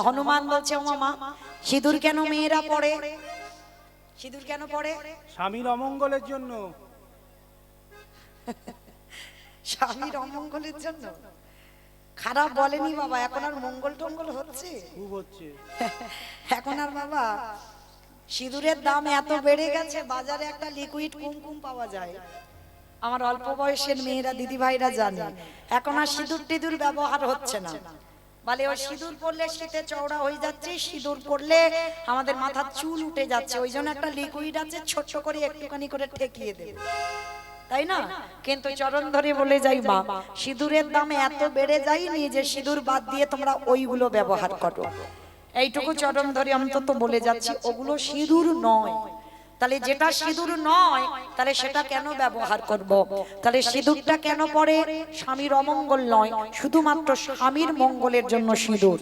হনুমান বলছে ও মামা সিঁদুর কেন মেয়েরা পড়ে? সিঁদুর কেন পড়ে? স্বামীর অমঙ্গলের জন্য। স্বামীর অমঙ্গলের জন্য? খারাপ বলেনি বাবা, এখন আর মঙ্গল টঙ্গল হচ্ছে? খুব হচ্ছে এখন আর বাবা সিঁদুরের দাম এত বেড়ে গেছে, বাজারে একটা লিকুইড কুমকুম পাওয়া যায়। আমার অল্প বয়সের মেয়েরা দিদি ভাইরা জানে এখন আর সিঁদুর টিঁদুর ব্যবহার হচ্ছে না। বলে ও সিঁদুর পরলে শীতে চওড়া হয়ে যাচ্ছে, সিঁদুর পরলে আমাদের মাথার চুল উঠে যাচ্ছে, ওই জন্য একটা লিকুইড আছে ছোট করে একটুখানি করে ঠেকিয়ে দেবে, তাই না? কিন্তু চরণ ধরে বলে যাই মা, সিঁদুরের দাম এত বেড়ে যায়নি যে সিঁদুর বাদ দিয়ে তোমরা ওইগুলো ব্যবহার করো। এইটুকু চরণ ধরে অন্তত বলে যাচ্ছি, ওগুলো সিঁদুর নয়। তাহলে যেটা সিঁদুর নয় তাহলে সেটা কেন ব্যবহার করব? তাহলে সিঁদুরটা কেন পড়ে? স্বামীর অমঙ্গল নয়, শুধুমাত্র স্বামীর মঙ্গলের জন্য সিঁদুর।